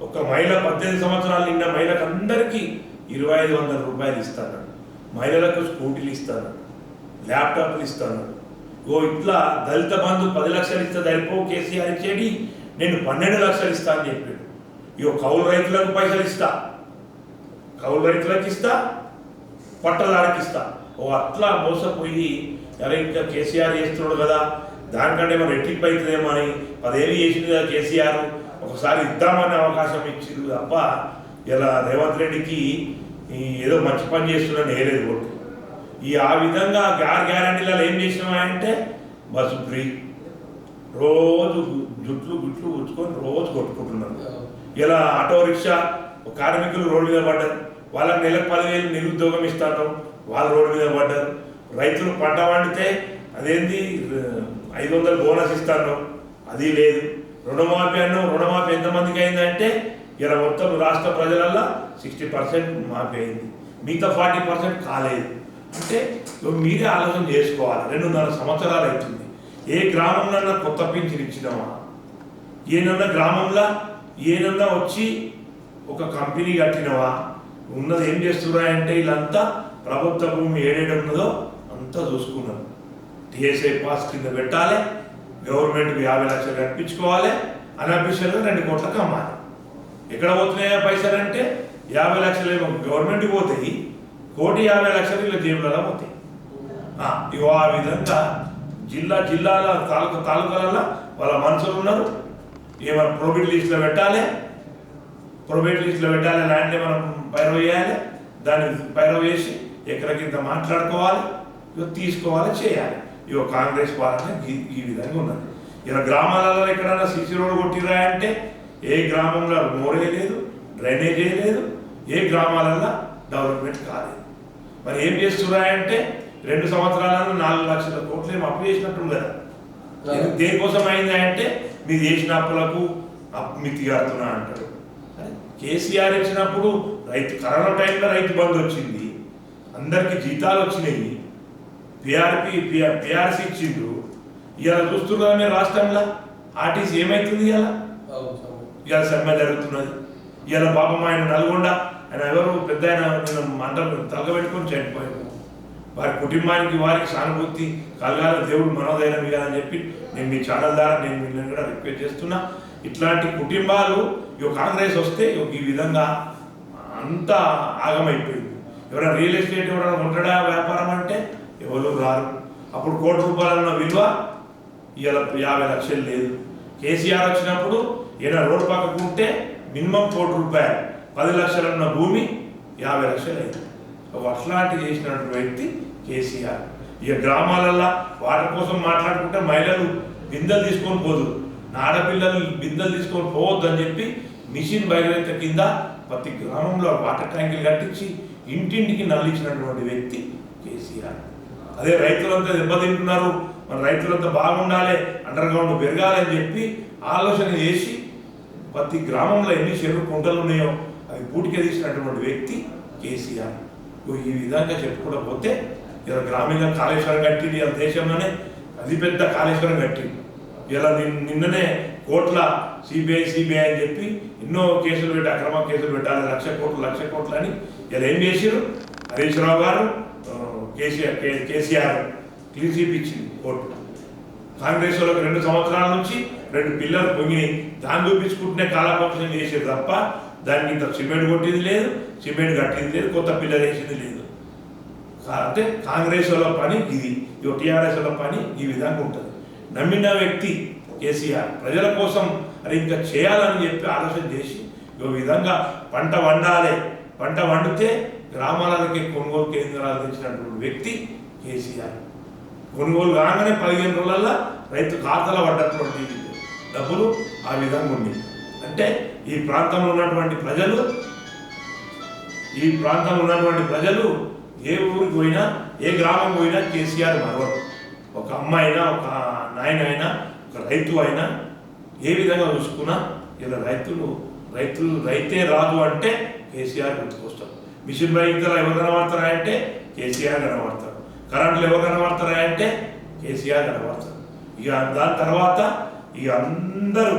ఒక మహిళ 18 సంవత్సరాలు నిన్న మహిళలకు అందరికీ 2,500 రూపాయలు ఇస్తాను. మహిళలకు స్కూటీలు ఇస్తాను, ల్యాప్టాప్లు ఇస్తాను. ఇట్లా దళిత బంధు 10 లక్షలు ఇస్తే సరిపోవు కేసీఆర్ ఇచ్చేది, నేను 12 లక్షలు ఇస్తా అని చెప్పాడు. కౌలు రైతులకు పైసలు ఇస్తా, కౌలు రైతులకు ఇస్తా, పట్టదారికి ఇస్తా. అట్లా మోసపోయి అరే ఇంకా కేసీఆర్ చేస్తున్నాడు కదా, దానికంటే మనం రెట్టింపు అవుతుందేమో అని 10 ఏళ్ళు చేసింది కదా కేసీఆర్, ఒకసారి ఇద్దామనే అవకాశం ఇచ్చింది తప్ప ఇలా రేవంత్ రెడ్డికి ఏదో మంచి పని చేస్తున్నాను వేయలేదు ఓటు. ఆ విధంగా గ్యారంటీలలో ఏం చేసినామా అంటే బస్సు ఫ్రీ, రోజు జుట్లు ఉచ్చుకొని రోజు కొట్టుకుంటున్నారు. ఇలా ఆటో రిక్షా కార్మికులు రోడ్డు మీద పడ్డారు, వాళ్ళకి నెలకు 10,000 నిరుద్యోగం ఇస్తాను, వాళ్ళు రోడ్డు మీద పడ్డారు. రైతులు పంట పండితే అదేంటి 500 బోనస్ ఇస్తాను, అది లేదు. రుణమాఫీ రుణమాఫీ ఎంతమందికి అయిందంటే ఇలా మొత్తం రాష్ట్ర ప్రజలల్లో 60% మాఫీ అయింది, మిగతా 40% కాలేదు. అంటే మీరే ఆలోచన చేసుకోవాలి. 2.5 సంవత్సరాలు అవుతుంది. ఏ గ్రామంలో కొత్త పింఛన్ ఇచ్చినామా? ఏనన్నా గ్రామంలో ఏనన్నా వచ్చి ఒక కంపెనీ కట్టినవా? ఉన్నది ఏం చేస్తున్నారా అంటే వీళ్ళంతా ప్రభుత్వ భూమి ఏడేడు ఉన్నదో అంతా చూసుకున్నారు. టీఎస్ఐ పాస్ కింద పెట్టాలి, గవర్నమెంట్కి 50 లక్షలు కనిపించుకోవాలి, అన్అఫీషియల్గా 2 కోట్లకు అమ్మాలి. ఎక్కడ పోతున్నాయా పైసలు అంటే 50 లక్షలు ఏమో గవర్నమెంట్కి పోతాయి, 1,50,00,000 వీళ్ళ జేబులలో పోతాయి. ఆ విధంగా జిల్లాల తాలూకాలలో వాళ్ళ మనుషులు ఉన్నారు. ఏమైనా ప్రైవేట్ లిస్టులో పెట్టాలి, ల్యాండ్ మనం పైరవ్ చేయాలి, దాన్ని పైరవ్ చేసి ఎక్కడికింత మాట్లాడుకోవాలి, తీసుకోవాలి, చేయాలి. కాంగ్రెస్ పాలన ఈ విధంగా ఉన్నది. ఇలా గ్రామాలలో ఎక్కడైనా సిసి రోడ్డు కొట్టిరా అంటే ఏ గ్రామంలో మోరే లేదు, డ్రైనేజీ లేదు, ఏ గ్రామాలలో డెవలప్మెంట్ కాలేదు. మరి ఏం చేస్తున్నా అంటే 2 సంవత్సరాలలో 4 లక్షల కోట్లు ఏమి అప్పు చేసినట్టు కదా. దేనికోసం అయింది అంటే మీరు చేసిన అప్పులకు మితి కడుతున్నా అంటారు. కేసీఆర్ ఇచ్చినప్పుడు కరోనా టైంలో రైతు బంధు వచ్చింది, అందరికీ జీతాలు వచ్చినాయి, పిఆర్సీ ఇచ్చిండ్రు. ఇవాళ చూస్తున్నారు మీరు రాష్ట్రంలో ఆర్టీసీ ఏమవుతుంది? ఇవాళ సమ్మె జరుగుతున్నది. ఇవాళ పాపం ఆయన నల్గొండ ఆయన ఎవరు పెద్ద ఆయన మంటలు తలగబెట్టుకొని చనిపోయారు. వారి కుటుంబానికి వారికి సానుభూతి కలగాల, దేవుడు మనోధైర్యం ఇవ్వాలని చెప్పి నేను మీ ఛానల్ ద్వారా నేను మిమ్మల్ని కూడా రిక్వెస్ట్ చేస్తున్నా. ఇట్లాంటి కుటుంబాలు కాంగ్రెస్ వస్తే ఈ విధంగా అంతా ఆగమైపోయింది. ఎవరైనా రియల్ ఎస్టేట్ ఎవరైనా ఉంటాడా వ్యాపారం అంటే ఎవరు రారు. అప్పుడు 1 కోటి రూపాయలు ఉన్న విలువ ఇవాళ 50 లక్షలు లేదు. కేసీఆర్ వచ్చినప్పుడు ఏదైనా రోడ్డు పక్కకు ఉంటే మినిమం 1 కోటి రూపాయలు, 10 లక్షలు ఉన్న భూమి 50 లక్షలు అయింది. అట్లాంటివి చేసినటువంటి వ్యక్తి కేసీఆర్. గ్రామాలల్లో వాటి కోసం మాట్లాడుకుంటే మహిళలు బిందెలు తీసుకొని పోదు, ఆడపిల్లలు బిందెలు తీసుకొని పోవద్దు అని చెప్పి మిషన్ బయలుదేత కింద ప్రతి గ్రామంలో వాటర్ ట్యాంకులు కట్టించి ఇంటింటికి నల్లించినటువంటి వ్యక్తి కేసీఆర్. అదే రైతులంతా దెబ్బతింటున్నారు, మన రైతులంతా బాగుండాలి, అండర్ గ్రౌండ్ పెరగాలని చెప్పి ఆలోచన చేసి ప్రతి గ్రామంలో ఎన్ని చెరువు కుంటలు ఉన్నాయో అవి పూటికే తీసినటువంటి వ్యక్తి కేసీఆర్. ఈ విధంగా చెప్పుకుంటూ పోతే ఇలా గ్రామీణ కాళేశ్వరం కట్టింది, ఇలా దేశంలోనే అతిపెద్ద కాళేశ్వరం కట్టింది. ఇలా నిన్ననే కోట్ల సిబిఐ అని చెప్పి ఎన్నో కేసులు పెట్టి అక్రమ కేసులు పెట్టాలి, 1,00,00,000 కోట్లు అని ఇలా ఏం చేశారు? హరీష్ రావు గారు కేసీఆర్ క్లీన్ చీప్ ఇచ్చింది కోర్టు. కాంగ్రెస్ వాళ్ళకి 2 సంవత్సరాల నుంచి 2 పిల్లలు పొంగినాయి, దాన్ని చూపించుకుంటూనే కాలపక్షం చేసేది తప్ప దానికి ఇంత సిమెంట్ కొట్టింది లేదు, సిమెంట్ కట్టింది లేదు, కొత్త పిల్లలు వేసింది లేదు. అంటే కాంగ్రెస్ వాళ్ళ పని ఇది, టీఆర్ఎస్ వాళ్ళ పని ఈ విధంగా ఉంటుంది. నమ్మిన వ్యక్తి కేసీఆర్ ప్రజల కోసం అది ఇంకా చేయాలని చెప్పి ఆలోచన చేసి ఈ విధంగా పంట వండాలి, పంట వండితే గ్రామాలకి కొనుగోలు కేంద్రాలు తెచ్చినటువంటి వ్యక్తి కేసీఆర్. కొనుగోలు కాగానే 15 రోజులలో రైతు ఖాతాలో పడ్డటువంటి డబ్బులు ఆ విధంగా ఉంది. అంటే ఈ ప్రాంతంలో ఉన్నటువంటి ప్రజలు ఈ ప్రాంతంలో ఉన్నటువంటి ప్రజలు ఏ ఊరికి పోయినా ఏ గ్రామం పోయినా కేసీఆర్ మరవరు. ఒక అమ్మ అయినా ఒక నాయన అయినా ఒక రైతు అయినా ఏ విధంగా చూసుకున్నా ఇలా రైతే రాదు అంటే కేసీఆర్ గుర్తుకొస్తారు. మిషన్ రైతులు ఎవరు కనబడతారా అంటే కేసీఆర్ కనబడతారు. కరెంట్లు ఎవరు కనబడతారా అంటే కేసీఆర్ కనబడతారు. ఇక దాని తర్వాత ఇక అందరూ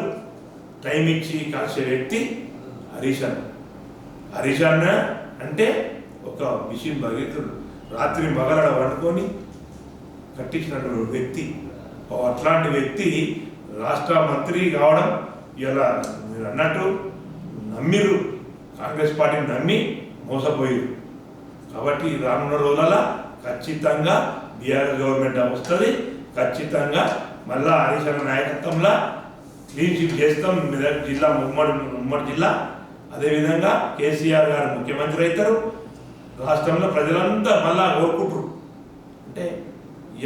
టైం ఇచ్చి కలిసే వ్యక్తి హరీష్ అన్న అంటే ఒక మిషన్ భగీతుడు రాత్రి మగలడ పట్టుకొని కట్టించినటువంటి వ్యక్తి. అట్లాంటి వ్యక్తి రాష్ట్ర మంత్రి కావడం ఇలా మీరు అన్నట్టు నమ్మిరు, కాంగ్రెస్ పార్టీని నమ్మి మోసపోయారు. కాబట్టి రానున్న రోజుల ఖచ్చితంగా బీఆర్ఎస్ గవర్నమెంట్ వస్తుంది. ఖచ్చితంగా మళ్ళా హరీష్ అన్న నాయకత్వంలో క్లీన్ చిట్ చేస్తాం మెదక్ జిల్లా, ఉమ్మడి జిల్లా. అదేవిధంగా కేసీఆర్ గారు ముఖ్యమంత్రి అవుతారు. రాష్ట్రంలో ప్రజలంతా మళ్ళా కోరుకుంటారు. అంటే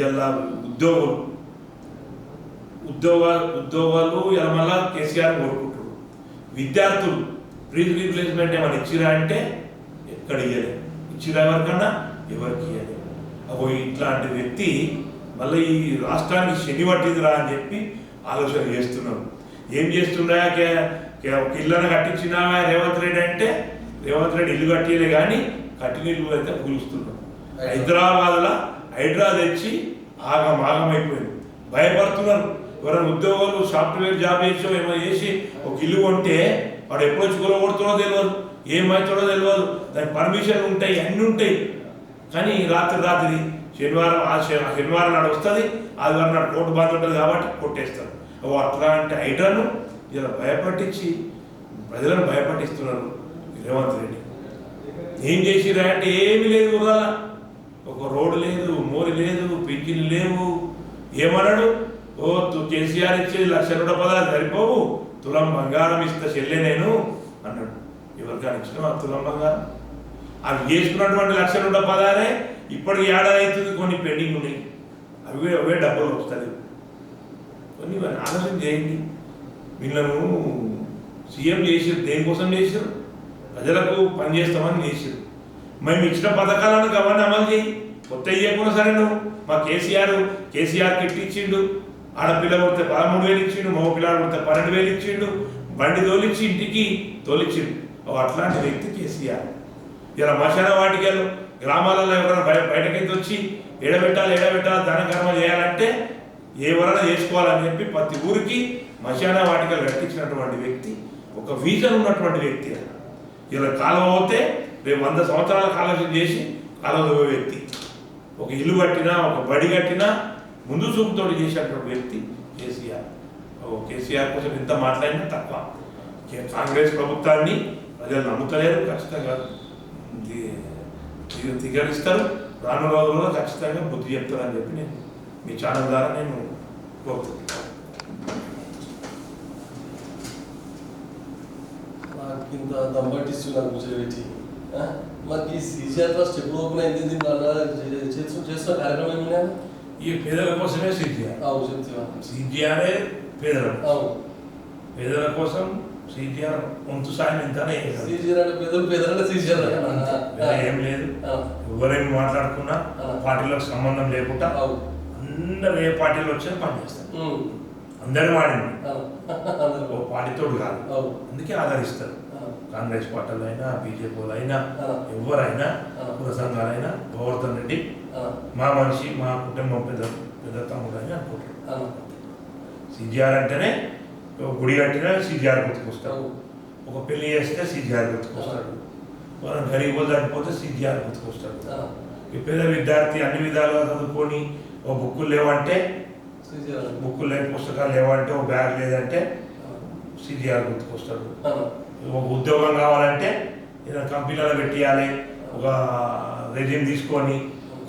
ఇలా ఉద్యోగాలు ఇలా మళ్ళా కేసీఆర్ కోరుకుంటారు. విద్యార్థులు రీప్లేస్మెంట్ ఏమైనా ఇచ్చిరా అంటే ఎక్కడ ఇయ్యలేదు. ఇచ్చిరా ఎవరికన్నా ఎవరికి ఇయ్యలేదు. అగో ఇట్లాంటి వ్యక్తి మళ్ళీ ఈ రాష్ట్రానికి శని పట్టిందిరా అని చెప్పి ఆలోచన చేస్తున్నారు. ఏం చేస్తున్నా ఒక ఇళ్ళను కట్టించినా రేవంత్ రెడ్డి అంటే రేవంత్ రెడ్డి ఇల్లు కట్టియలే కానీ కట్టిన ఇల్లు అయితే కూలుస్తున్నాం. హైదరాబాద్లో హైడ్రా తెచ్చి ఆగమైపోయింది. భయపడుతున్నారు. ఎవరైనా ఉద్యోగాలు సాఫ్ట్వేర్ జాబ్ చేసో ఏమో చేసి ఒక ఇల్లు కొంటే వాడు ఎప్పుడు వచ్చి కొలగొడుతుందో తెలియదు, ఏమవుతుందో తెలియదు. దానికి పర్మిషన్ ఉంటాయి, అన్నీ ఉంటాయి. కానీ రాత్రి శనివారం నాడు వస్తుంది, ఆదివారం నాడు కోర్టు బంద్ ఉంటుంది కాబట్టి కొట్టేస్తారు. అట్లాంటి హైడ్రాను ఇలా భయపట్టించి ప్రజలను భయపట్టిస్తున్నారు రేవంత్ రెడ్డి. ఏం చేసిరా అంటే ఏమీ లేదు. ఊరాల ఒక రోడ్డు లేదు, మోరి లేదు, పింఛన్లు లేవు. ఏమన్నాడు? కేసీఆర్ ఇచ్చేది 1,00,000 సరిపోవు, తులం బంగారం ఇస్తా చెల్లె నేను అన్నాడు. ఎవరికైనా ఇచ్చిన తులం బంగారం? అవి చేసుకున్నటువంటి 1,00,000 ఇప్పటికి ఏడాది అవుతుంది. కొన్ని పెండింగ్ ఉన్నాయి. అవే డబ్బులు వస్తుంది. కొన్ని ఆలోచన చేయండి. వీళ్ళను సీఎం చేసారు, దేనికోసం చేశారు? ప్రజలకు పనిచేస్తామని చేశారు. మేము ఇచ్చిన పథకాలను గవర్నర్ అమలు చేయి. కొత్త ఇవ్వకుండా సరే నువ్వు మా కేసీఆర్ కిట్ ఇచ్చిండు. ఆడపిల్ల కొడితే 13,000 ఇచ్చిండు, మగ పిల్లలు కొడితే 12,000 ఇచ్చిండు. బండి తోలిచ్చి ఇంటికి తోలిచ్చిండు. అట్లాంటి వ్యక్తి కేసీఆర్. ఇలా మశాన వాటికలు గ్రామాలలో ఎవరైనా బయటకెళ్ళి వచ్చి ఎడబెట్టాలి ధన కర్మ చేయాలంటే ఎవరైనా చేసుకోవాలని చెప్పి ప్రతి ఊరికి మశాన వాటికలు కట్టించినటువంటి వ్యక్తి, ఒక విజన్ ఉన్నటువంటి వ్యక్తి. ఇలా కాలువ పోతే రేపు 100 సంవత్సరాల ఆలోచన చేసి కాలువ వ్యక్తి. ఒక ఇల్లు కట్టినా, ఒక బడి కట్టినా ముందు చూపుతో చేసినటువంటి వ్యక్తి కేసీఆర్. కేసీఆర్ కోసం ఎంత మాట్లాడినా తక్కువ. కాంగ్రెస్ ప్రభుత్వాన్ని ప్రజలు నమ్ముతలేరు. ఖచ్చితంగా ధిక్కరిస్తారు. రాను రోజుల్లో ఖచ్చితంగా బుద్ధి చెప్తారని చెప్పి నేను మీ ఛానల్ ద్వారా నేను కోరుతున్నాను. నాకు ఇంత దమ్మటిస్తున్నారు కూర్చోబెట్టి. మనకి సీజీఆర్ ట్రస్ట్ ఎప్పుడు ఓపెన్ అయింది? చేస్తున్న కార్యక్రమం ఏమన్నా? ఈ పేదల కోసమే సీజీఆర్. సీజీఆరే పేదల కోసం సీజీఆర్ వంతు సాయం ఇంతనే. సీజీఆర్ అంటే పేదలు సీజీఆర్ ఏం లేదు. ఎవరైనా మాట్లాడుకున్నా పార్టీలకు సంబంధం లేకుండా అందరూ ఏ పార్టీలో వచ్చినా పనిచేస్తారు. అందరూ వాడింది ఓ పార్టీతో కాదు. అందుకే ఆదరిస్తారు. కాంగ్రెస్ పార్టీలు అయినా, బీజేపీలు అయినా, ఎవరైనా, కుల సంఘాలైనా గోవర్ధన్ రెడ్డి మా మనిషి, మా కుటుంబం పెద్ద తమ్ముడు అని అనుకుంటారు. సీజీఆర్ అంటేనే గుడి కట్టినా సీజీఆర్ గుర్తుకొస్తాడు. ఒక పెళ్లి చేస్తే సీజీఆర్ గుర్తుకొస్తాడు. మనం గరీబులు చనిపోతే సీజీఆర్ గుర్తుకొస్తాడు. ఈ పేద విద్యార్థి అన్ని విధాలుగా చదువుకొని ఓ బుక్కులు లేవంటే, బుక్కులు లేని పుస్తకాలు లేవంటే, ఓ బ్యాగ్ లేదంటే సీజీఆర్ గుర్తుకొస్తాడు. ఒక ఉద్యోగం కావాలంటే ఏదైనా కంపెనీలో పెట్టియాలి, ఒక రెజ్యూమ్ తీసుకొని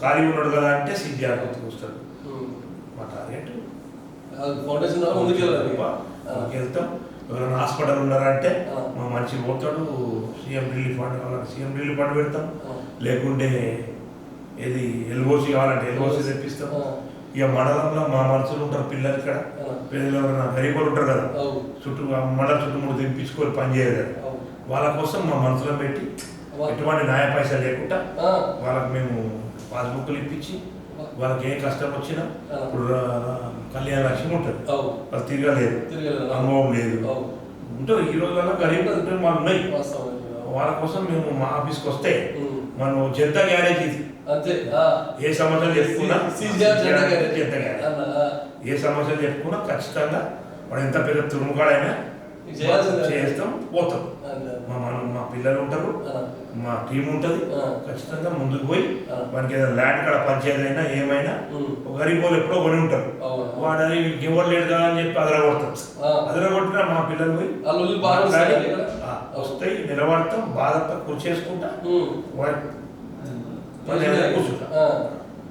ఖాళీ ఉన్నాడు కదా అంటే సీజీఆర్ గుర్తుకొస్తాడు. మా టార్గెట్ వెళ్తాం. ఎవరైనా హాస్పిటల్ ఉన్నారంటే మా మంచి పోతాడు. సీఎం రిలీఫ్ ఫండ్ కావాలంటే సీఎం రిలీఫ్ ఫండ్ పెడతాం. లేకుంటే ఏది ఎల్ఓసి కావాలంటే ఎల్ఓసి తెప్పిస్తాం. ఇక మండలంలో మా మనుషులు ఉంటారు, పిల్లలు ఇక్కడ పేదలు ఎవరైనా గరీబులు ఉంటారు కదా, మండలం చుట్టూ 3 తెప్పించుకొని పని చేయరు కదా, వాళ్ళ కోసం మా మనుషులను పెట్టి ఎటువంటి న్యాయ పైసలు లేకుండా ఆ, వాళ్ళకి మేము పాస్బుక్లు ఇప్పించి వాళ్ళకి ఏ కష్టం వచ్చినా ఇప్పుడు కళ్యాణ లక్ష్మి ఉంటుంది, అవు వాళ్ళు తిరగలేదు, తిరగలేదు. అనుభవం లేదు, అవు ఉంటారు ఈ రోజుల్లో గరీబ్ కుటుంబాలు ఉన్నాయి. వాస్తవం. వాళ్ళ కోసం మేము మా ఆఫీస్కి వస్తే ఉమ్. మనం జనతా గ్యారేజ్ ఇది అంతే. ఆ. ఏ సమస్యలు చెప్పుకున్నా CGR Janata garage. Janata garage అన్న, ఆ. ఏ సమస్యలు చెప్పుకున్నా ఖచ్చితంగా వాడు ఎంత పెద్ద తురుముకాడైనా చేయాల్సిందే. చేస్తాం, పోతాం. అన్న, మా పిల్లలు ఉంటారు, అన్న. మా టీం ఉంటుంది, ఆ. ఖచ్చితంగా ముందుకు పోయి ఆ. మనకి ఏదైనా ల్యాండ్ కాడ పంచాయతీ అయినా ఏమైనా ఉమ్. ఒక గరీబ్ వాళ్ళు ఎప్పుడో కొని ఉంటారు, అవును. వాడని ఇవ్వలేడు కదా అని చెప్పి అదరగొడతాం. ఆ. అదరగొట్టినా మా పిల్లలు పోయి వాళ్ళు ఉల్లి బాగా మాట్లాడి, వస్తాయి ఇక్కడ? వస్తాయి, నిలబడతాం, బాధతో కూర్చేసుకుంటా ఉమ్. వాడి పని ఏదైనా కూర్చుంటా. ఆ.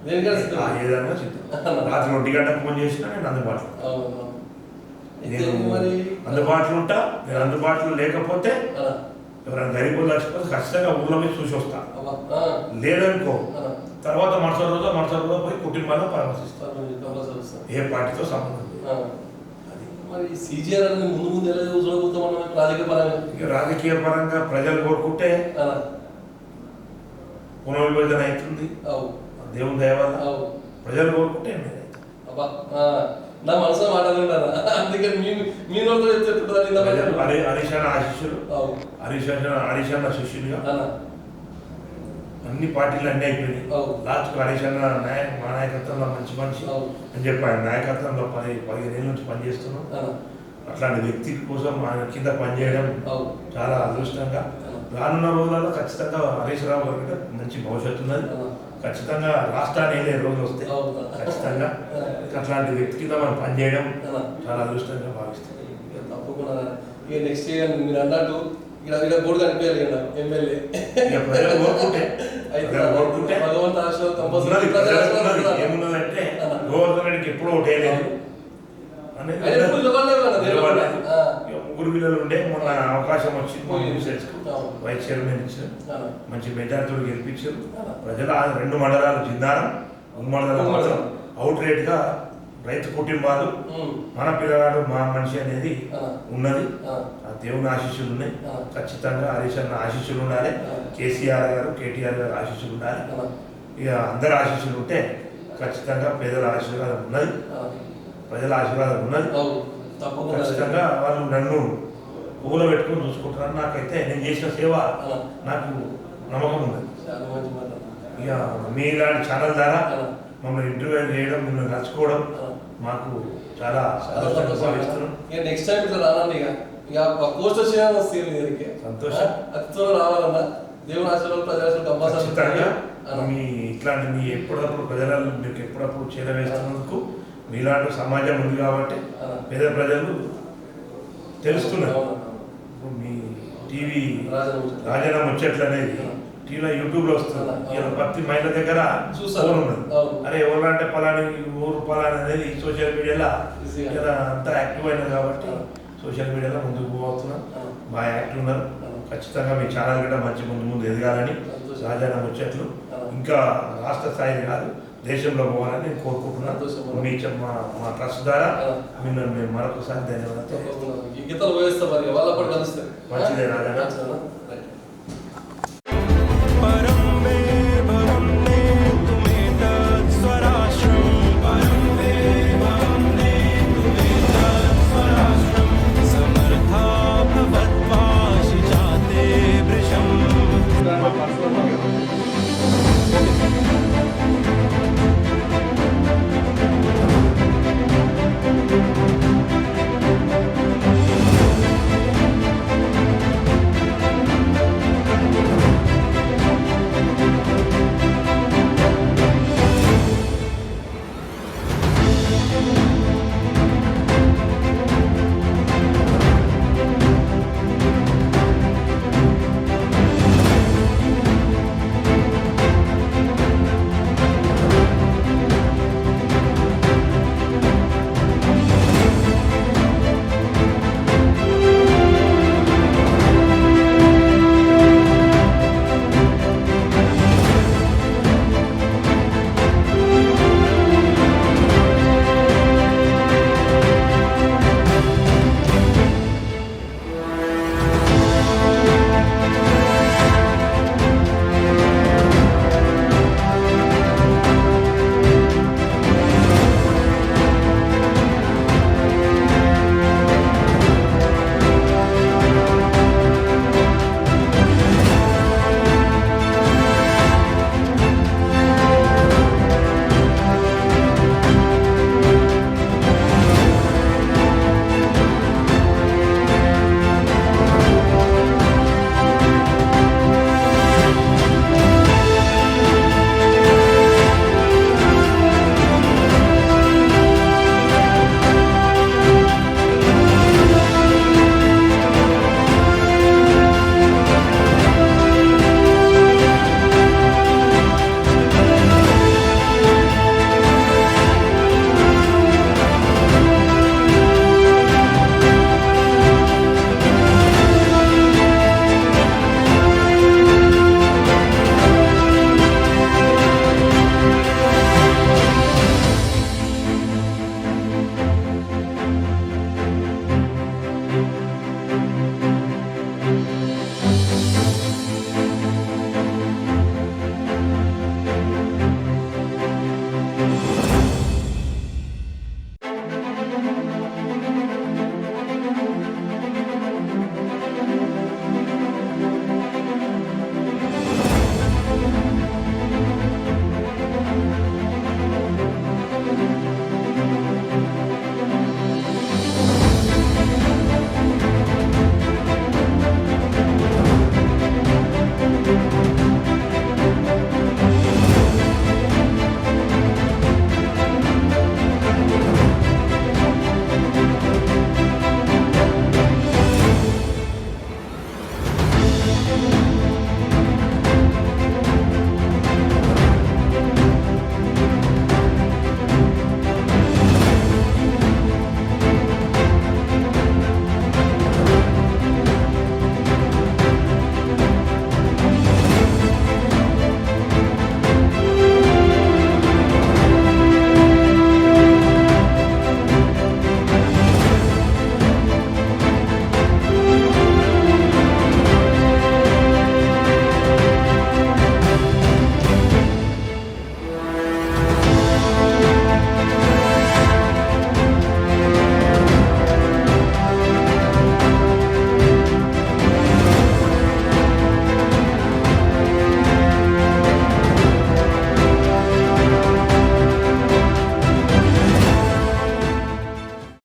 దేనికైనా సిద్ధం. ఏదైనా సిద్ధం. రాత్రి 1 గంటకు ఫోన్ చేసినా నేను అందుబాటులో, అవును, అవును. అయితే నేను మరి అందుబాటులో ఉంటా. నేను అందుబాటులో లేకపోతే ఆ. ఎవరైనా గరీబులు చచ్చిపోతే ఖచ్చితంగా ఊళ్ళో పోయి చూసి వస్తా. అబ్బా. ఆ. లేదనుకో ఆ. తర్వాత మరుసటి రోజు పోయి కుటుంబాల్లో పరామర్శిస్తా. కంపల్సరీ వస్తాం. ఏ పార్టీతో సంబంధం లేదు. ఆ. మరి సీజీఆర్ అనేది ముందు ఎలా చూడబోతాం మనం రాజకీయ పరంగా? ఇక రాజకీయ పరంగా ప్రజలు కోరుకుంటే ఆ. పునర్విభజన అవుతుంది, అవు దేవుని దయ వల్ల అవు. ప్రజలు కోరుకుంటే ఏమీ లేదు. అబ్బా. ఆ. నా మనసులో మాట్లాడుకుంటారా? అందుకని మీ నోటితో చెప్తుంటారా? ప్రజలు హరీష్ అన్న ఆశిష్యులు, అవు. హరీష్ అన్న శిష్యులుగా అన్న. అన్ని పార్టీలు అన్నీ అయిపోయినాయి. అవును. లాస్ట్కు హరీష్ అన్న మా నాయకత్వంలో మంచి మనిషి అవును. అని చెప్పి ఆయన నాయకత్వంలో 15 ఏళ్ళ నుంచి పనిచేస్తున్నాం. అన్న. అట్లాంటి వ్యక్తి కోసం ఆయన కింద పనిచేయడం అవు. చాలా అదృష్టంగా. అవును. రానున్న రోజులలో ఖచ్చితంగా హరీష్ రావు గారికి మంచి భవిష్యత్తు ఉన్నది. అవును. ఖచ్చితంగా రాష్ట్రాన్ని వెళ్ళే రోజులు వస్తాయి. అవును. ఖచ్చితంగా అట్లాంటి వ్యక్తి కింద మనం పనిచేయడం అన్న. చాలా అదృష్టంగా భావిస్తాం. ఇక తప్పకుండా ఇక నెక్స్ట్ ఇయర్ మీరు అన్నట్టు ఇక్కడ బోర్డు కనిపించాలి కదా ఎమ్మెల్యే. ఇక ప్రజలు కోరుకుంటే అయితే కోరుకుంటే భగవంతు ఆశీర్వాదం ఉన్నది, కంపల్సరీ. ప్రజలకు ఉన్నది. ఏమున్నదంటే గోవర్ధన్ రెడ్డికి ఎప్పుడూ ఓటేయలేదు అనేది ఆయన ఎప్పుడు నిలబడలేదు కదా, నిలబడలేదు. ఆ. ఇక 3 పిల్లలు ఉండే మొన్న అవకాశం వచ్చింది, మా మిసెస్కు అవును. వైస్ చైర్మన్ ఇచ్చారు, అన్న. మంచి మెజార్టీలు గెలిపించారు. అన్న. ప్రజలు ఆ 2 మండలాలు జిందారం మండలం మాత్రం అవుట్ రేట్గా రైతు కుటుంబాలు ఉమ్. మన పిల్లగాడు మా మనిషి అనేది అన్న. ఉన్నది. ఆ. ఆ దేవుని ఆశీస్సులు ఉన్నాయి. ఆ. ఖచ్చితంగా హరీష్ అన్న ఆశీస్సులు ఉండాలి, ఆ. కేసీఆర్ గారు కేటీఆర్ గారు ఆశీస్సులు ఉండాలి. అన్న. ఇక అందరి ఆశీస్సులు ఉంటే ఖచ్చితంగా పేదల ఆశీర్వాదం ఉన్నది, ఆ. ప్రజల ఆశీర్వాదం ఉన్నది. అవు. తప్పకుండా. ఖచ్చితంగా వాళ్ళు నన్ను పువ్వులో పెట్టుకొని చూసుకుంటారని నాకైతే నేను చేసిన సేవ అన్న. నాకు నమ్మకం ఉంది. చాలా మంచి మాట. ఇక మీలాంటి ఛానల్ ద్వారా అన్న. మమ్మల్ని ఇంటర్వ్యూ చేయడం, మిమ్మల్ని నచ్చుకోవడం ఆ. మాకు చాలా చాలా అదృష్టంగా సంతోషం. భావిస్తున్నాం. ఇక నెక్స్ట్ టైం ఇట్లా రానండి. ఇక పోస్ట్ వచ్చినా వస్తుంది మీ దగ్గరికి. సంతోషం. అతి త్వరలో రావాలన్నా దేవుని ఆశీర్వాదాలు ప్రజలు కంపల్సరీ. ఖచ్చితంగా అన్న. మీ ఇట్లాంటి మీ ఎప్పుడప్పుడు ప్రజలను మీకు ఎప్పుడప్పుడు చేరవేస్తున్నందుకు మీలాంటి సమాజం ఉంది కాబట్టి అన్న. పేద ప్రజలు తెలుస్తున్నారు. అవును. ఇప్పుడు మీ టీవీ రాజన్న రాజన్న ముచ్చట్లు అనేది టీవీలో యూట్యూబ్లో వస్తుంది. అవును. ఇలా ప్రతి మహిళ దగ్గర చూస్తారు. ఫోన్ ఉన్నది. అవును. అరే ఎవరంటే పలాని ఊరు పలాని అనేది సోషల్ మీడియాలో ఈజీగా. ఇలా అంతా యాక్టివ్ అయినది కాబట్టి అవును. సోషల్ మీడియాలో ముందుకు పోతున్నాం. అవును. బాగా యాక్టివ్ ఉన్నారు. అవును. ఖచ్చితంగా మీ ఛానల్ కూడా మంచి ముందు ఎదగాలని సంతోషం. రాజన్న ముచ్చట్లు అవును. ఇంకా రాష్ట్ర స్థాయిని కాదు దేశంలో పోవాలని నేను కోరుకుంటున్నాను. సంతోషం. మీ మా ట్రస్ట్ ద్వారా అవును. మిమ్మల్ని మేము మరొకసారి ధన్యవాదాలు. తప్పకుండా. ఈ గీతలు పోయేస్తాం మరి వాళ్ళ పడి కలుస్తారు. మంచిదే రాజన్న. మంచిదేనా?